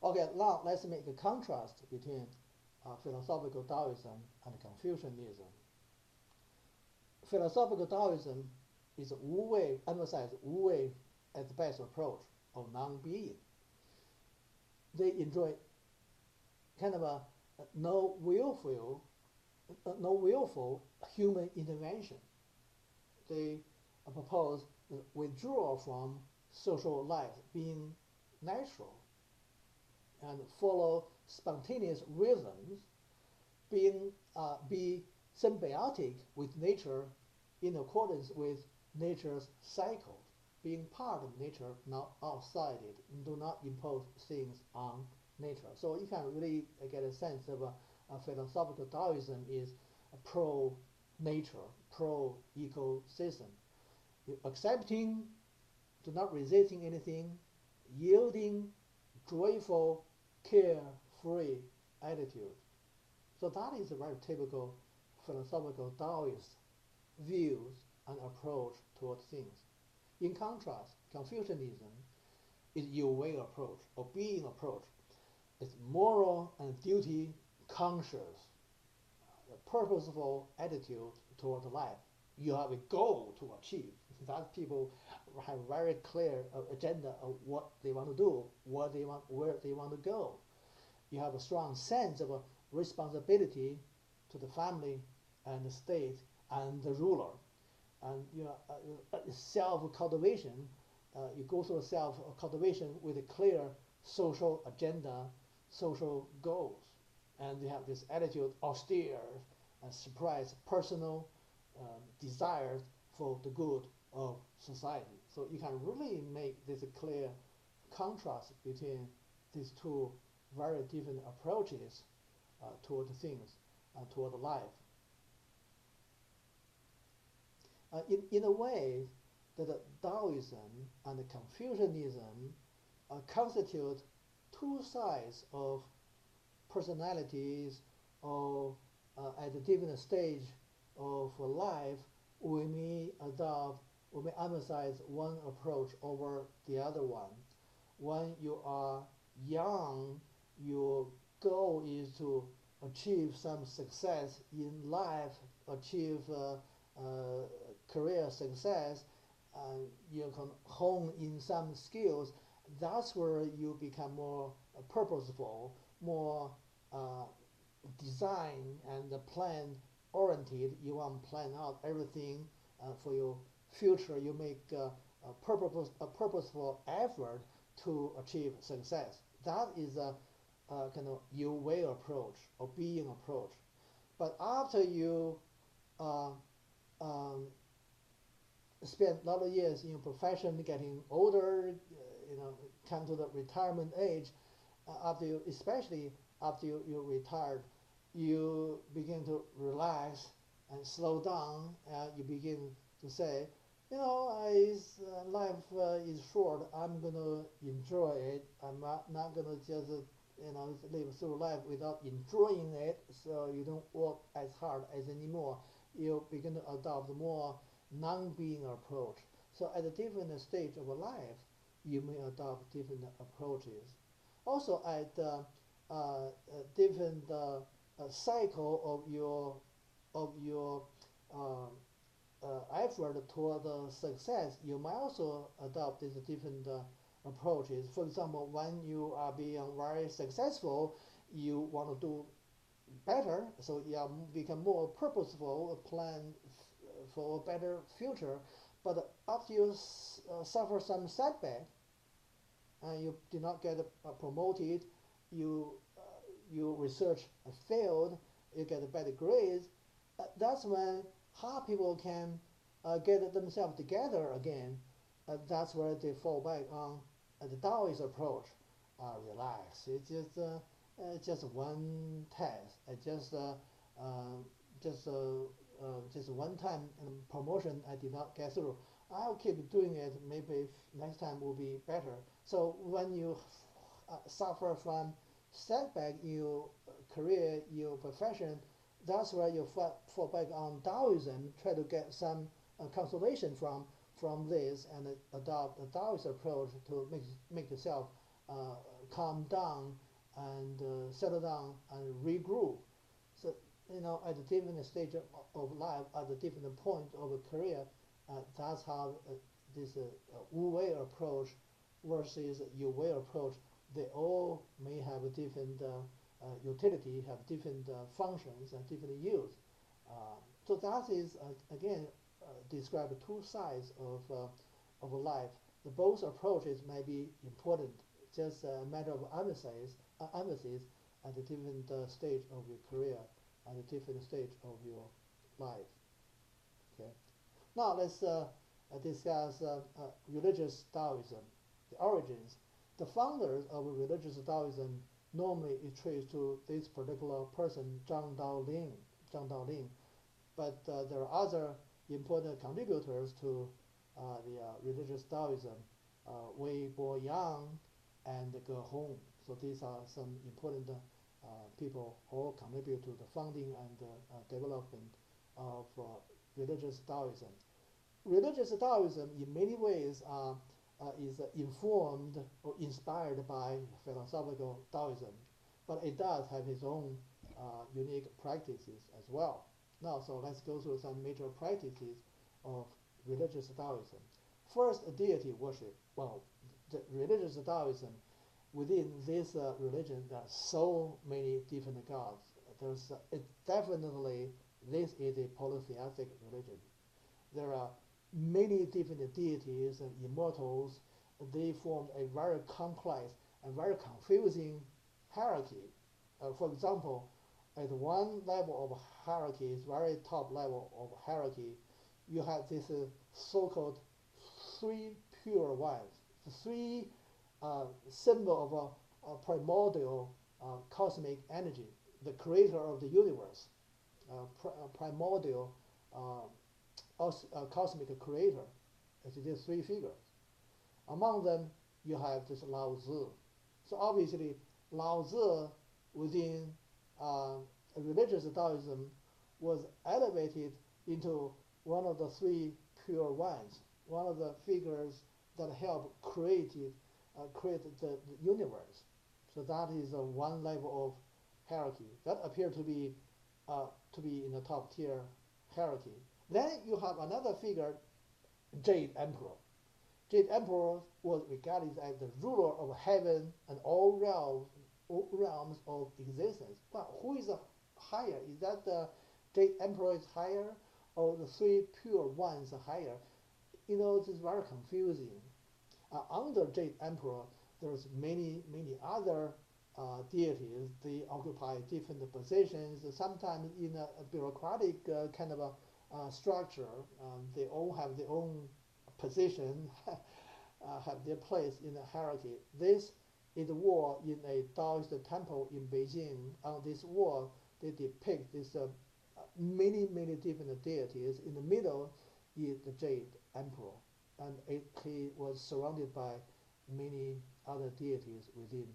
Okay, now let's make a contrast between philosophical Daoism and Confucianism. Philosophical Daoism is Wu Wei, emphasize Wu Wei as the best approach of non-being. They enjoy kind of a no willful human intervention. They propose withdrawal from social life, being natural, and follow spontaneous rhythms, be symbiotic with nature in accordance with nature's cycles, being part of nature, not outside it, and do not impose things on nature. So you can really get a sense of a philosophical Taoism is pro-nature, pro-ecosystem. Accepting, do not resisting anything, yielding, joyful, carefree attitude. So that is a very typical philosophical Taoist views and approach toward things. In contrast, Confucianism is Yu Wei approach or being approach. It's moral and duty conscious, a purposeful attitude toward life. You have a goal to achieve. That people have very clear agenda of what they want to do, what they want, where they want to go. You have a strong sense of a responsibility to the family and the state and the ruler, and self-cultivation. You go through self-cultivation with a clear social agenda, social goals, and they have this attitude, austere and surprise, personal desires for the good of society. So you can really make this a clear contrast between these two very different approaches toward things, toward life. In a way, that Taoism and Confucianism constitute two sides of personalities, or at a different stage of life, we may emphasize one approach over the other one. When you are young, your goal is to achieve some success in life, achieve career success, you can hone in some skills. That's where you become more purposeful, more design and plan oriented. You want to plan out everything for your future. You make a purposeful effort to achieve success. That is a kind of Yu Wei approach or being approach. But after you spend a lot of years in your profession, getting older, come to the retirement age, especially after you're retired, you begin to relax and slow down, and you begin to say, life is short. I'm gonna enjoy it. I'm not gonna just live through life without enjoying it. So you don't work as hard as anymore. You begin to adopt more non-being approach. So at a different stage of life, you may adopt different approaches. Also at a different cycle of your effort toward success, you might also adopt these different approaches. For example, when you are being very successful, you want to do better, so you become more purposeful, plan for a better future. But after you suffer some setback, and you did not get promoted, you research failed, you get better grades, that's when how people can get themselves together again. That's where they fall back on the Taoist approach. Relax. It's just one test. Just one time promotion I did not get through. I'll keep doing it. Maybe next time will be better. So when you suffer from setback in your career, your profession, that's where you fall back on Taoism, try to get some consolation from this, and adopt a Taoist approach to make yourself calm down and settle down and regroup. So at a different stage of life, at a different point of a career, that's how this Wu Wei approach versus Yu Wei approach, they all may have a different utility, have different functions and different use. So that is again describe two sides of life. The both approaches may be important, just a matter of emphasis at a different stage of your career, at a different stage of your life. Okay. Now let's discuss religious Taoism, the origins. The founders of religious Taoism normally is traced to this particular person, Zhang Daolin. But there are other important contributors to the religious Taoism, Wei Bo-yang and Ge Hong. So these are some important people all contribute to the founding and development of religious Taoism. Religious Taoism, in many ways, is informed or inspired by philosophical Taoism, but it does have its own unique practices as well. Now, so let's go through some major practices of religious Taoism. First, deity worship. Well, the religious Taoism, within this religion, there are so many different gods. Definitely, this is a polytheistic religion. There are many different deities and immortals. They form a very complex and very confusing hierarchy. For example, at one level of hierarchy, very top level of hierarchy, you have this so-called three pure ones, the three symbol of a primordial cosmic energy, the creator of the universe, primordial cosmic creator. It is three figures. Among them, you have this Lao Tzu. So obviously, Lao Tzu within religious Taoism was elevated into one of the three pure ones, one of the figures that help create the universe. So that is one level of hierarchy that appears to be in the top tier hierarchy. Then you have another figure, Jade Emperor. Jade Emperor was regarded as the ruler of heaven and all realms of existence. But who is higher? Is that the Jade Emperor is higher, or the three pure ones are higher? This is very confusing. Under Jade Emperor, there's many other deities. They occupy different positions, sometimes in a bureaucratic kind of a structure. They all have their own position, have their place in the hierarchy. This is a wall in a Taoist temple in Beijing. On this wall, they depict this many different deities. In the middle is the Jade Emperor, and he was surrounded by many other deities within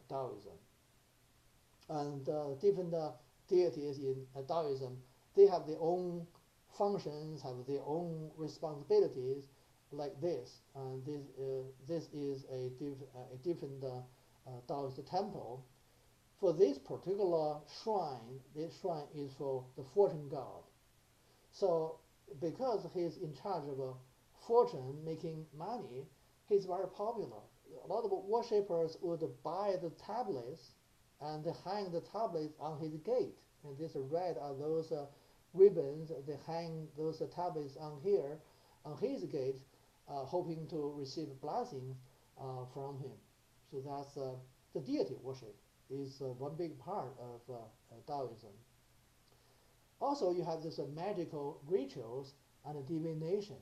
Taoism. And different deities in Taoism, they have their own functions, have their own responsibilities, like this. And this is a different Taoist temple. For this particular shrine, this shrine is for the fortune god. So because he's in charge of fortune, making money, he's very popular. A lot of worshippers would buy the tablets and they hang the tablets on his gate. And this red are those ribbons. They hang those tablets on here, on his gate, hoping to receive blessing from him. So that's the deity worship is one big part of Taoism. Also, you have this magical rituals and divinations.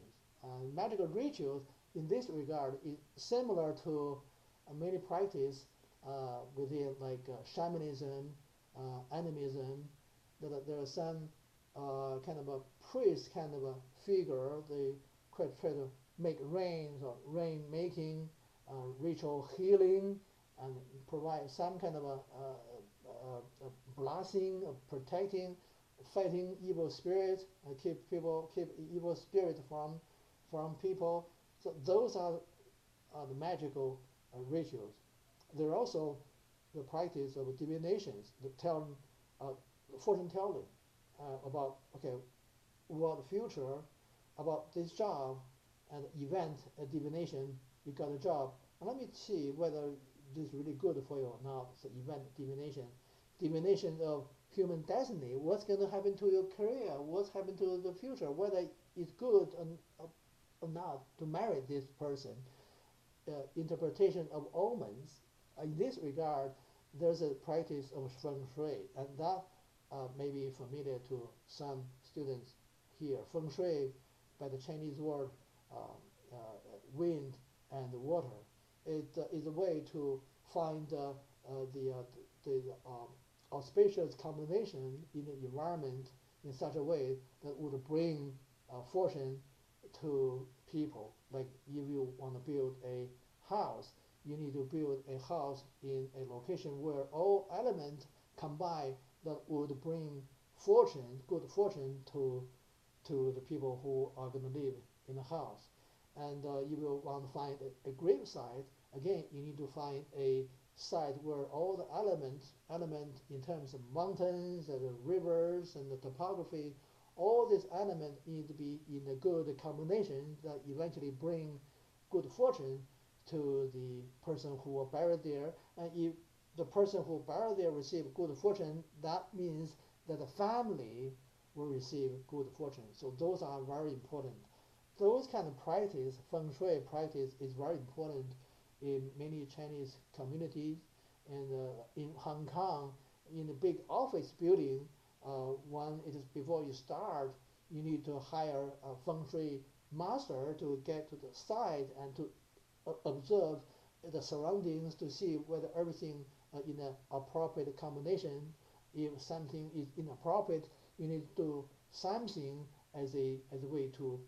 Magical rituals, in this regard, is similar to many practice within like shamanism, animism. There are some kind of a priest kind of a figure. They try to make rains or rain making, ritual healing, and provide some kind of a blessing, protecting, fighting evil spirits, keep evil spirits from people. So those are the magical rituals. There are also the practice of divinations, uh, fortune telling about what the future, about this job and event, a divination, you got a job, and let me see whether this is really good for you or not. So event divination, divination of human destiny, what's going to happen to your career, what's happened to the future, whether it's good or not to marry this person, interpretation of omens. In this regard, there's a practice of feng shui, and that may be familiar to some students here. Feng shui, by the Chinese word wind and water, it is a way to find the auspicious combination in the environment in such a way that would bring fortune to people. Like if you want to build a house, you need to build a house in a location where all elements combine that would bring fortune, good fortune to the people who are going to live in the house. And you will want to find a grave site. Again, you need to find a site where all the element in terms of mountains and the rivers and the topography, all these elements need to be in a good combination that eventually bring good fortune to the person who will buried there. And if the person who buried there receive good fortune, that means that the family will receive good fortune. So those are very important. Those kind of practice, feng shui practice, is very important in many Chinese communities. And in Hong Kong, in a big office building, one it is before you start, you need to hire a feng shui master to get to the site and to observe the surroundings to see whether everything in an appropriate combination. If something is inappropriate, you need to do something as a way to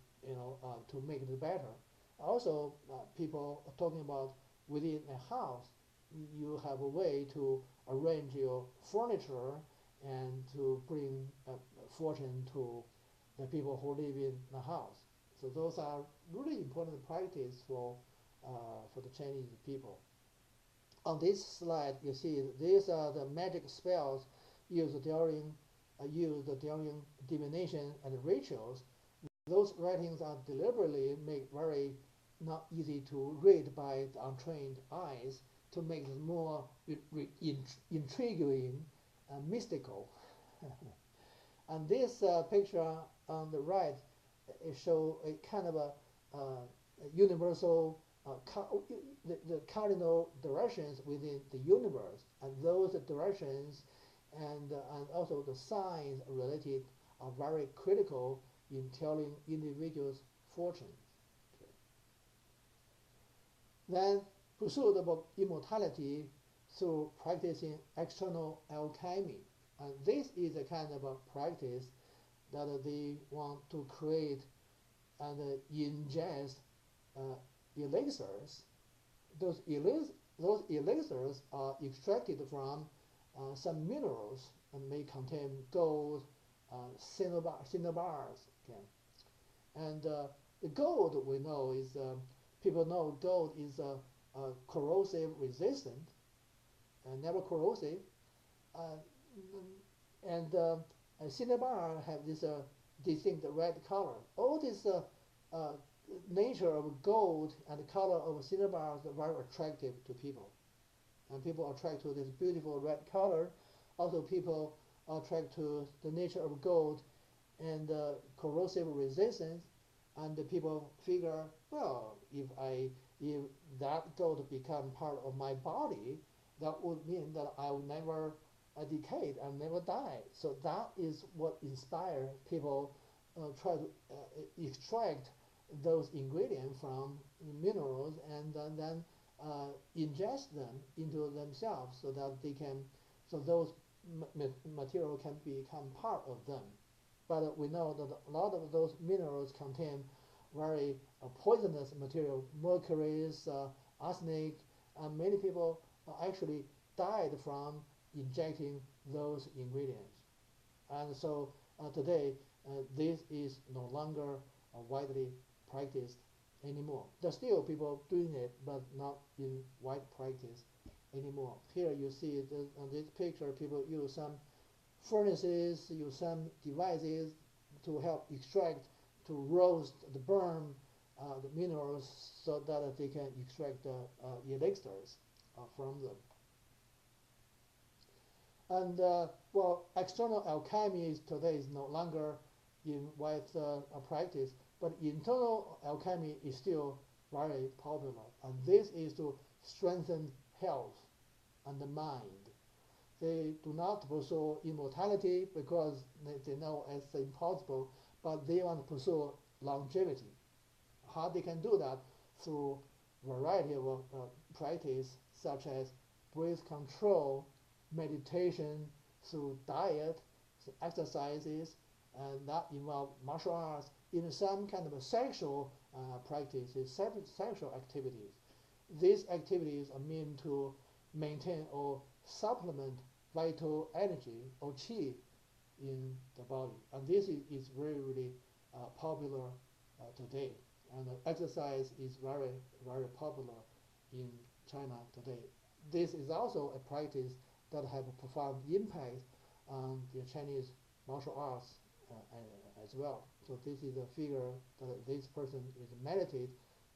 to make it better. Also, people are talking about within a house, you have a way to arrange your furniture and to bring fortune to the people who live in the house. So those are really important practice for the Chinese people. On this slide, you see these are the magic spells used during divination and rituals. Those writings are deliberately made very not easy to read by the untrained eyes to make it more intriguing and mystical. And this picture on the right shows a kind of a universal the cardinal directions within the universe, and those directions and also the signs related are very critical in telling individuals' fortunes. Okay. Then pursuit of immortality through practicing external alchemy. And this is a kind of a practice that they want to create and ingest elixirs. Those elixirs are extracted from some minerals and may contain gold, cinnabars. Okay. And the gold we know is, people know gold is corrosive resistant, never corrosive. And cinnabar have this distinct red color. All this nature of gold and the color of cinnabars are very attractive to people. And people are attracted to this beautiful red color. Also, people are attracted to the nature of gold and corrosive resistance. And the people figure, well, if that gold become part of my body, that would mean that I will never decay, I'll never die. So that is what inspires people try to extract those ingredients from minerals and then ingest them into themselves so that they can, so those material can become part of them. But we know that a lot of those minerals contain very poisonous material, mercuries, arsenic, and many people actually died from injecting those ingredients. And so today, this is no longer widely practiced anymore. There's still people doing it, but not in wide practice anymore. Here you see on this picture, people use some furnaces, use some devices to help extract, to roast, the burn the minerals so that they can extract the elixirs from them. And well, external alchemy today is no longer in wide practice, but internal alchemy is still very popular. And this is to strengthen health and the mind. They do not pursue immortality because they know it's impossible, but they want to pursue longevity. How they can do that? Through variety of practice, such as breath control, meditation, through diet, through exercises, and that involve martial arts, in some kind of a sexual practices, sexual activities. These activities are meant to maintain or supplement vital energy or qi in the body. And this is really, really popular today. And exercise is very, very popular in China today. This is also a practice that have a profound impact on the Chinese martial arts as well. So this is a figure that this person is meditate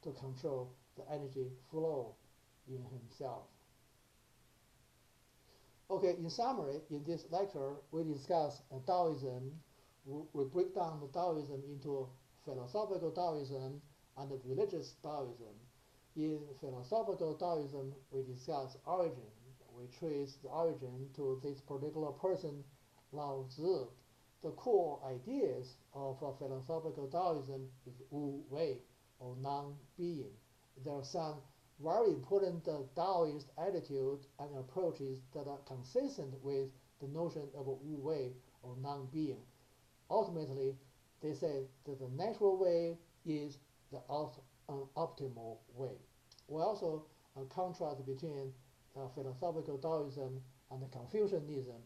to control the energy flow in himself. Okay, in summary, in this lecture, we discuss Daoism. We break down the Daoism into philosophical Daoism and religious Daoism. In philosophical Daoism, we discuss origin. We trace the origin to this particular person, Lao Tzu. The core ideas of philosophical Daoism is Wu Wei, or non-being. There are some very important Taoist attitudes and approaches that are consistent with the notion of Wu Wei, or non-being. Ultimately, they say that the natural way is the optimal way. We also contrast between philosophical Taoism and Confucianism.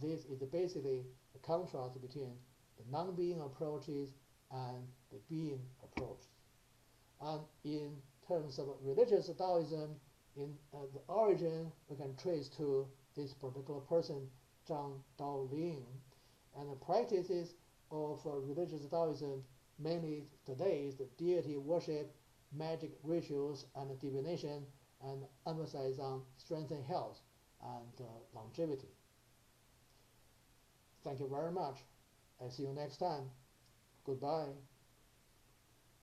This is basically a contrast between the non-being approaches and the being approach. And in terms of religious Taoism, in the origin, we can trace to this particular person, Zhang Daolin. And the practices of religious Taoism mainly today is the deity worship, magic rituals, and divination, and emphasize on strengthening health and longevity. Thank you very much. I see you next time. Goodbye.